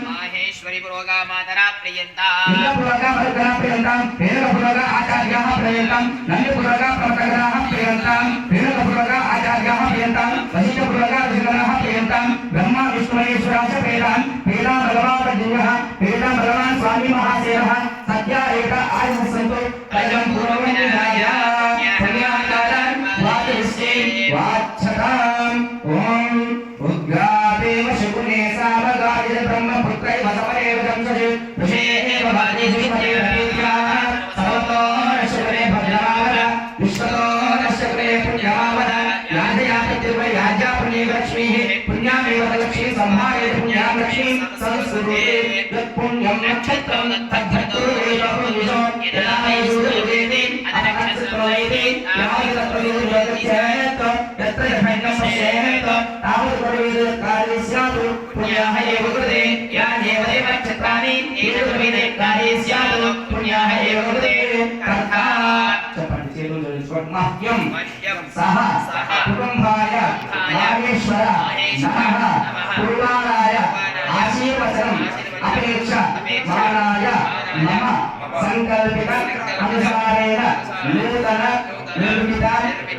माहेश्वरी पुरोगा मातरा प्रियंताम पुरोगा मातरा प्रियंताम पुरोगा आचार्याः प्रियंताम नंद पुरोगा प्रकटनाः प्रियंताम पुरोगा आचार्याः प्रियंताम वशिष्ठ पुरोगा विष्णुनाः प्रियंताम ब्रह्मा विष्णु महेश्वराः प्रियंताम पेला बलवान जिन्नः पेला बलवान स्वामी महासेनः सत्या एक आयुः संतो तजं पुरोविनाय पुण्याकालं वाचस्ते वाचकाम ओम उग्रादेव शकुने सामगाय ब्रह्मपुत्रै वसवरेव जंसजे ऋषेः भाजे विद्याः सर्वतो नश्वरे भद्रावद विश्वतो नश्वरे पुण्यावद याजयाति दिव्य याजा पुण्यलक्ष्मीः पुण्यामेव लक्ष्मी संहारे पुण्यां लक्ष्मी संस्कृते यत्पुण्यं नक्षत्रं तद्धर्तुरेषो यदायुर्वेदे अनक्षत्रवेदे यावत्तत्त्वयोगच्चेत् यत्र यथैनं पश्येत् तावत् कार्यस्यातु पुण्याः एव कृते यान्येव देवक्षत्राणि एतद्वेदे कार्यस्यातु पुण्याः एव कृते कर्ता मह्यं सह कुटुम्बाय माहेश्वर नमः पूर्वाणाय आशीर्वचनम् अपेक्ष मानाय मम संकल्पित अनुसारेण नूतन निर्मित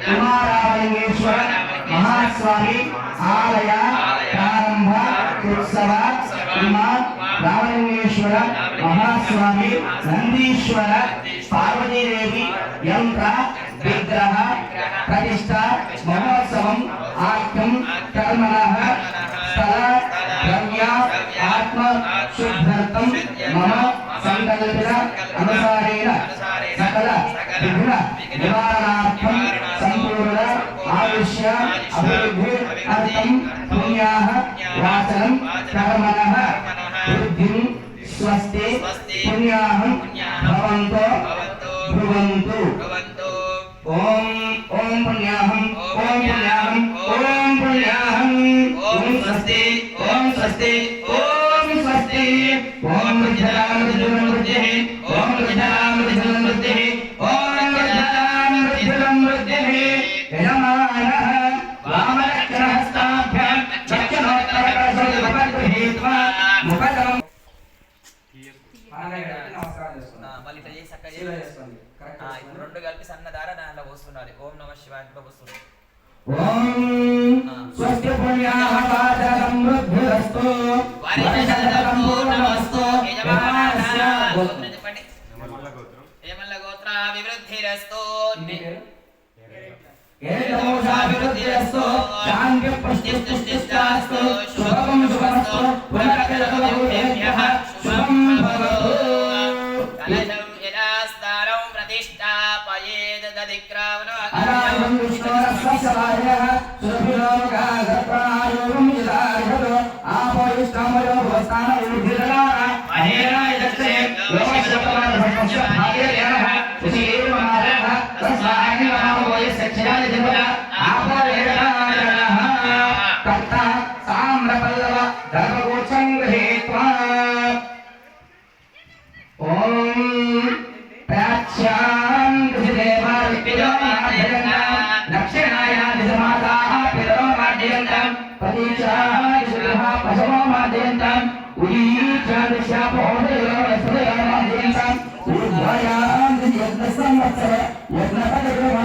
कुमारावलिंगेश्वर महास्वामी आलय प्रारंभ उत्सव रामलिंगेश्वर महास्वामी नंदीश्वर पार्वती देवी यंत्र विग्रह प्रतिष्ठा महोत्सवम् आख्यं कर्मणः स्थल द्रव्य आत्म शुद्ध्यर्थं मम संकल्पित अनुसारेण सकल विघ्न निवारणार्थं संपूर्ण आयुष्य अभिवृद्धि अर्थं पुण्याः वाचनं कर्मणः वृद्धिं स्वस्ति पुण्याः भवन्तो भुवन्तु ओम ओम पुण्याहं ओम पुण्याहं ओम पुण्याहं ओम स्वस्ति ओम स्वस्ति ओम स्वस्ति ओम विद्यामृतमृत्यः ओम विद्यामृतमृत्यः ओम विद्यामृतमृत्यः यजमानः वामलक्षणहस्ताभ्यां चक्षुरोत्तरकरसुभवद्भित्वा मुखदं మళ్ళీ ఇట్లా చేసి అక్కడ ఇప్పుడు రెండు కలిపి సన్న దార దాంట్లో పోస్తున్నారు ఓం నమ శివాయ ఇంట్లో పోస్తున్నారు ఓం స్వస్తి పుణ్యాః పాదసమృద్ధిరస్తు వరదసంపూర్ణమస్తు యజమానస్య చెప్పండి ఏమల్ల గోత్ర అభివృద్ధిరస్తు ఏదోషాభివృద్ధిరస్తు శాంతి పుష్టిస్తుష్టిస్తాస్తు శుభం శుభమస్తు పునఃకలభూతేభ్యః శుభం భవతు కలశం యదాస్తారం ప్రతిష్టాపయేద్ దదిక్రావనో అనాయం విష్ణోరస్వస్యవాయః సురభిలోకాగర్భాయోగం యదార్హతో ఆపోయిష్టమయో భవస్థానయోధిరనాః మహేనాయ దక్షే లోకశతమానభక్ష భాగేర్యనః సుశీర్మనారః తస్మాహి నమోయ సఖ్యాయ దివః ఆపోయేనాయనః కర్త సామ్రపల్లవ ధర్మగోచం గృహీత్వా ఓం ప్రాచ్యాం దిదేవార్పిదోమాధ్యంతం దక్షిణాయాం దిశమాతాః పితరోమాధ్యంతం ప్రతీచాం దిశః పశవోమాధ్యంతం ఉదీచాం దిశాపోదయోరస్వయోమాధ్యంతం ఊర్ధ్వయాం దిశ సంవత్సర యజ్ఞపదయోమాధ్యంతం